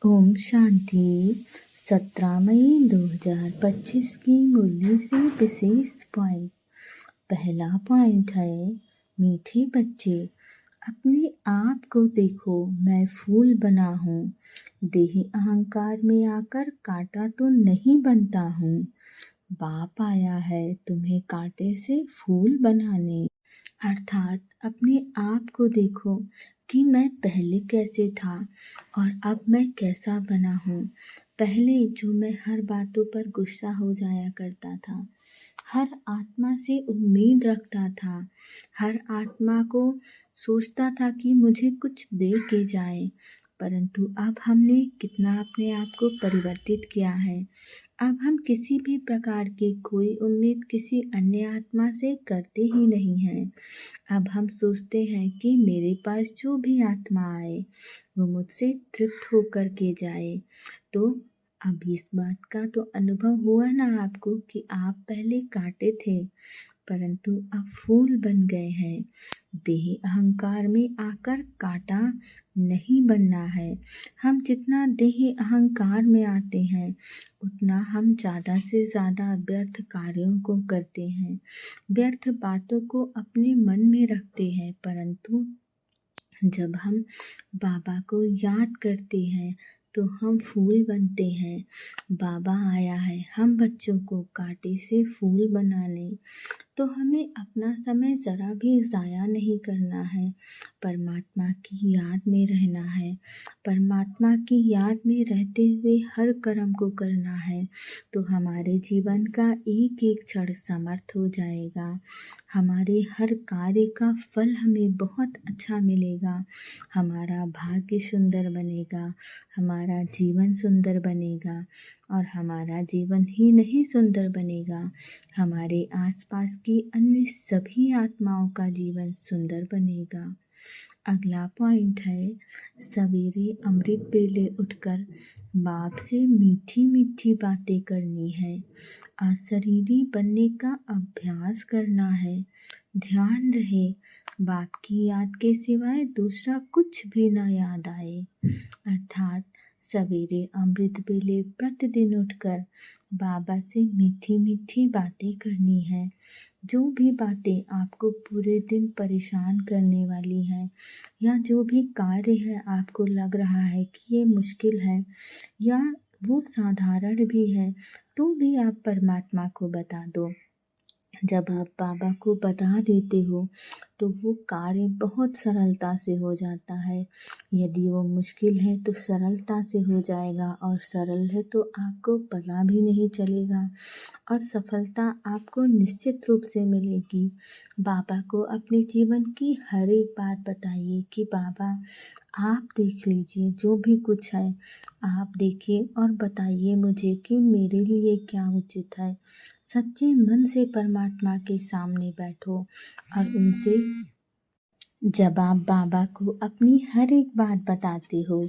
ओम शांति। 17 मई 2025 की मुरली से विशेष पॉइंट। पहला पॉइंट है, मीठे बच्चे अपने आप को देखो, मैं फूल बना हूँ। देही अहंकार में आकर कांटा तो नहीं बनता हूँ। बाप आया है तुम्हें कांटे से फूल बनाने। अर्थात अपने आप को देखो कि मैं पहले कैसे था और अब मैं कैसा बना हूँ। पहले जो मैं हर बातों पर गुस्सा हो जाया करता था, हर आत्मा से उम्मीद रखता था, हर आत्मा को सोचता था कि मुझे कुछ दे के जाए, परंतु अब हमने कितना अपने आप को परिवर्तित किया है। अब हम किसी भी प्रकार की कोई उम्मीद किसी अन्य आत्मा से करते ही नहीं हैं। अब हम सोचते हैं कि मेरे पास जो भी आत्मा आए वो मुझसे तृप्त होकर के जाए। तो अब इस बात का तो अनुभव हुआ ना आपको कि आप पहले कांटे थे परंतु अब फूल बन गए हैं। देही अहंकार में आकर कांटा नहीं बनना है। हम जितना देही अहंकार में आते हैं उतना हम ज़्यादा से ज़्यादा व्यर्थ कार्यों को करते हैं, व्यर्थ बातों को अपने मन में रखते हैं। परंतु जब हम बाबा को याद करते हैं तो हम फूल बनते हैं। बाबा आया है हम बच्चों को कांटे से फूल बनाने। तो हमें अपना समय ज़रा भी ज़ाया नहीं करना है, परमात्मा की याद में रहना है। परमात्मा की याद में रहते हुए हर कर्म को करना है, तो हमारे जीवन का एक एक क्षण समर्थ हो जाएगा। हमारे हर कार्य का फल हमें बहुत अच्छा मिलेगा। हमारा भाग्य सुंदर बनेगा, हमारा जीवन सुंदर बनेगा और हमारा जीवन ही नहीं सुंदर बनेगा, हमारे आसपास की अन्य सभी आत्माओं का जीवन सुंदर बनेगा। अगला पॉइंट है, सवेरे अमृत वेले उठकर बाप से मीठी मीठी बातें करनी है। अशरीरी बनने का अभ्यास करना है। ध्यान रहे बाप की याद के सिवाय दूसरा कुछ भी ना याद आए। अर्थात सवेरे अमृत वेले प्रतिदिन उठकर बाबा से मीठी मीठी बातें करनी है। जो भी बातें आपको पूरे दिन परेशान करने वाली हैं या जो भी कार्य है आपको लग रहा है कि ये मुश्किल है या वो साधारण भी है, तो भी आप परमात्मा को बता दो। जब आप बाबा को बता देते हो तो वो कार्य बहुत सरलता से हो जाता है। यदि वो मुश्किल है तो सरलता से हो जाएगा और सरल है तो आपको पता भी नहीं चलेगा और सफलता आपको निश्चित रूप से मिलेगी। बाबा को अपने जीवन की हर एक बात बताइए कि बाबा आप देख लीजिए, जो भी कुछ है आप देखिए और बताइए मुझे कि मेरे लिए क्या उचित है। सच्चे मन से परमात्मा के सामने बैठो और उनसे जब आप बाबा को अपनी हर एक बात बताते हो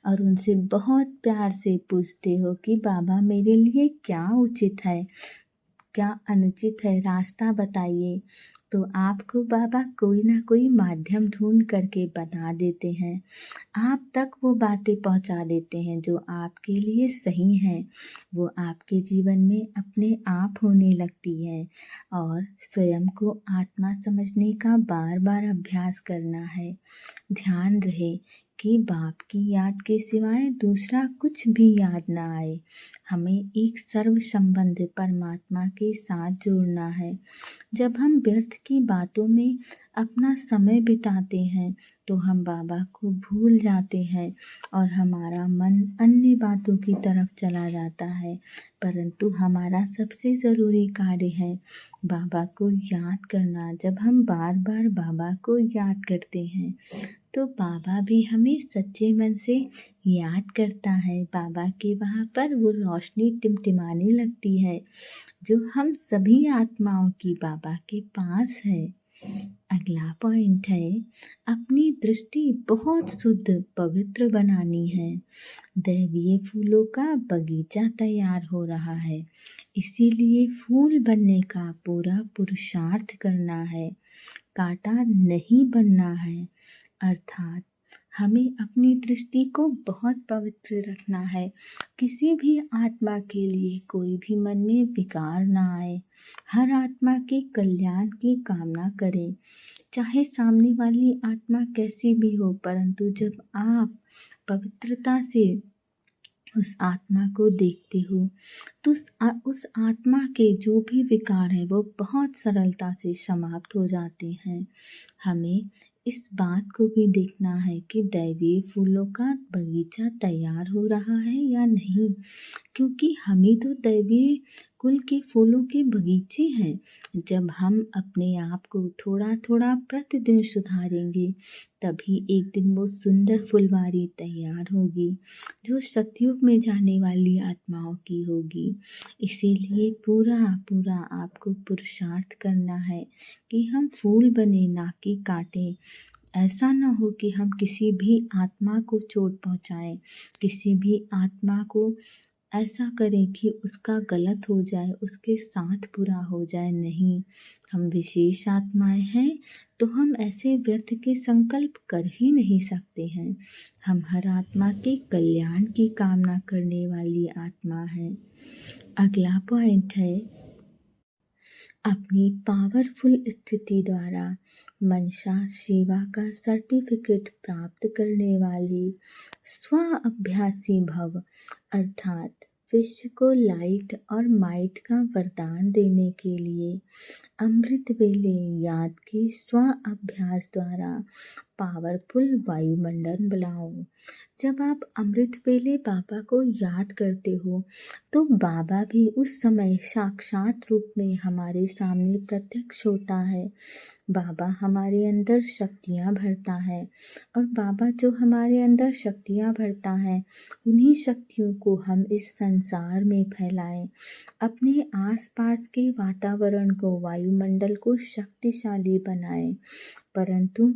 और उनसे बहुत प्यार से पूछते हो कि बाबा मेरे लिए क्या उचित है, क्या अनुचित है, रास्ता बताइए, तो आपको बाबा कोई ना कोई माध्यम ढूंढ करके बता देते हैं। आप तक वो बातें पहुंचा देते हैं जो आपके लिए सही हैं। वो आपके जीवन में अपने आप होने लगती है और स्वयं को आत्मा समझने का बार बार अभ्यास करना है। ध्यान रहे कि बाप की याद के सिवाय दूसरा कुछ भी याद ना आए। हमें एक सर्व संबंध परमात्मा के साथ जोड़ना है। जब हम व्यर्थ की बातों में अपना समय बिताते हैं तो हम बाबा को भूल जाते हैं और हमारा मन अन्य बातों की तरफ चला जाता है। परंतु हमारा सबसे ज़रूरी कार्य है बाबा को याद करना। जब हम बार बार बाबा को याद करते हैं तो बाबा भी हमें सच्चे मन से याद करता है। बाबा के वहाँ पर वो रोशनी टिमटिमाने लगती है जो हम सभी आत्माओं की बाबा के पास है। अगला पॉइंट है, अपनी दृष्टि बहुत शुद्ध पवित्र बनानी है। दैवीय फूलों का बगीचा तैयार हो रहा है, इसीलिए फूल बनने का पूरा पुरुषार्थ करना है, कांटा नहीं बनना है। अर्थात हमें अपनी दृष्टि को बहुत पवित्र रखना है। किसी भी आत्मा के लिए कोई भी मन में विकार ना आए। हर आत्मा के कल्याण की कामना करें, चाहे सामने वाली आत्मा कैसी भी हो, परंतु जब आप पवित्रता से उस आत्मा को देखते हो तो उस आत्मा के जो भी विकार हैं वो बहुत सरलता से समाप्त हो जाते हैं। हमें इस बात को भी देखना है कि दैवीय फूलों का बगीचा तैयार हो रहा है या नहीं, क्योंकि हम ही तो दैवीय कुल के फूलों के बगीचे हैं। जब हम अपने आप को थोड़ा थोड़ा प्रतिदिन सुधारेंगे, तभी एक दिन वो सुंदर फुलवारी तैयार होगी जो सतयुग में जाने वाली आत्माओं की होगी। इसीलिए पूरा पूरा आपको पुरुषार्थ करना है कि हम फूल बने, ना कि कांटे। ऐसा ना हो कि हम किसी भी आत्मा को चोट पहुँचाएं, किसी भी आत्मा को ऐसा करें कि उसका गलत हो जाए, उसके साथ बुरा हो जाए। नहीं, हम विशेष आत्माएं हैं तो हम ऐसे व्यर्थ के संकल्प कर ही नहीं सकते हैं। हम हर आत्मा के कल्याण की कामना करने वाली आत्मा है। अगला पॉइंट है, अपनी पावरफुल स्थिति द्वारा मनसा सेवा का सर्टिफिकेट प्राप्त करने वाली स्व अभ्यासी भव, अर्थात विश्व को लाइट और माइट का वरदान देने के लिए अमृत वेले याद के स्व अभ्यास द्वारा पावरफुल वायुमंडल बनाओ। जब आप अमृत वेले बाबा को याद करते हो तो बाबा भी उस समय साक्षात रूप में हमारे सामने प्रत्यक्ष होता है। बाबा हमारे अंदर शक्तियाँ भरता है और बाबा जो हमारे अंदर शक्तियाँ भरता है, उन्हीं शक्तियों को हम इस संसार में फैलाएं। अपने आसपास के वातावरण को, वायुमंडल को शक्तिशाली बनाएं। परंतु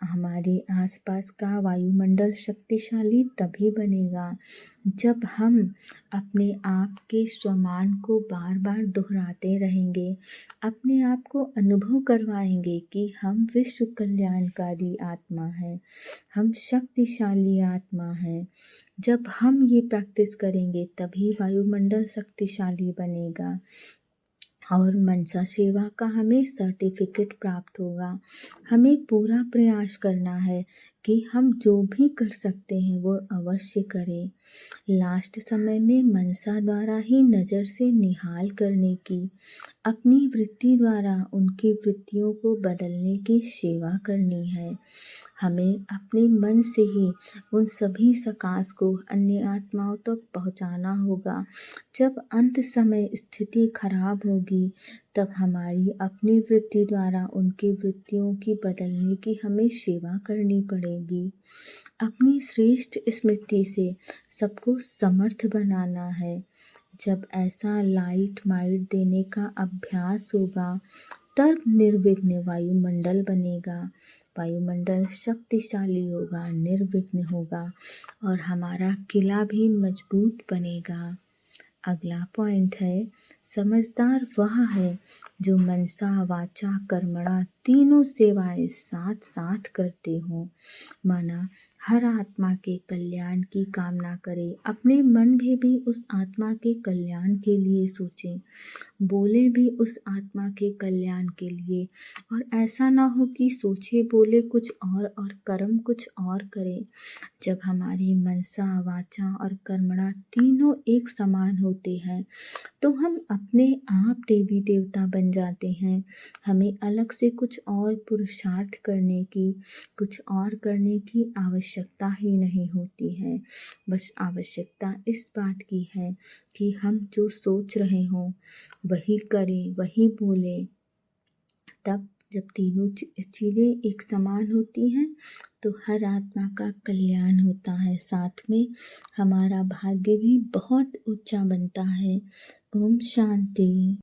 हमारे आसपास का वायुमंडल शक्तिशाली तभी बनेगा जब हम अपने आप के स्वमान को बार बार दोहराते रहेंगे, अपने आप को अनुभव करवाएंगे कि हम विश्व कल्याणकारी आत्मा हैं, हम शक्तिशाली आत्मा हैं। जब हम ये प्रैक्टिस करेंगे तभी वायुमंडल शक्तिशाली बनेगा और मनसा सेवा का हमें सर्टिफिकेट प्राप्त होगा। हमें पूरा प्रयास करना है कि हम जो भी कर सकते हैं वो अवश्य करें। लास्ट समय में मनसा द्वारा ही नज़र से निहाल करने की, अपनी वृत्ति द्वारा उनकी वृत्तियों को बदलने की सेवा करनी है। हमें अपने मन से ही उन सभी सकाश को अन्य आत्माओं तक पहुंचाना होगा। जब अंत समय स्थिति खराब होगी, तब हमारी अपनी वृत्ति द्वारा उनकी वृत्तियों की बदलने की हमें सेवा करनी पड़ेगी। अपनी श्रेष्ठ स्मृति से सबको समर्थ बनाना है। जब ऐसा लाइट माइट देने का अभ्यास होगा, तब निर्विघ्न वायुमंडल बनेगा। वायुमंडल शक्तिशाली होगा, निर्विघ्न होगा और हमारा किला भी मजबूत बनेगा। अगला पॉइंट है, समझदार वह है जो मनसा वाचा कर्मणा तीनों सेवाएं साथ साथ करते हो। माना हर आत्मा के कल्याण की कामना करे, अपने मन में भी उस आत्मा के कल्याण के लिए सोचें, बोले भी उस आत्मा के कल्याण के लिए, और ऐसा ना हो कि सोचे बोले कुछ और कर्म कुछ और करे। जब हमारी मनसा वाचा और कर्मणा तीनों एक समान होते हैं तो हम अपने आप देवी देवता बन जाते हैं। हमें अलग से कुछ और पुरुषार्थ करने की, कुछ और करने की आवश्यकता ही नहीं होती है। बस आवश्यकता इस बात की है कि हम जो सोच रहे हों वही करें, वही बोलें। तब जब तीनों चीज़ें एक समान होती हैं तो हर आत्मा का कल्याण होता है, साथ में हमारा भाग्य भी बहुत ऊंचा बनता है। ओम शांति।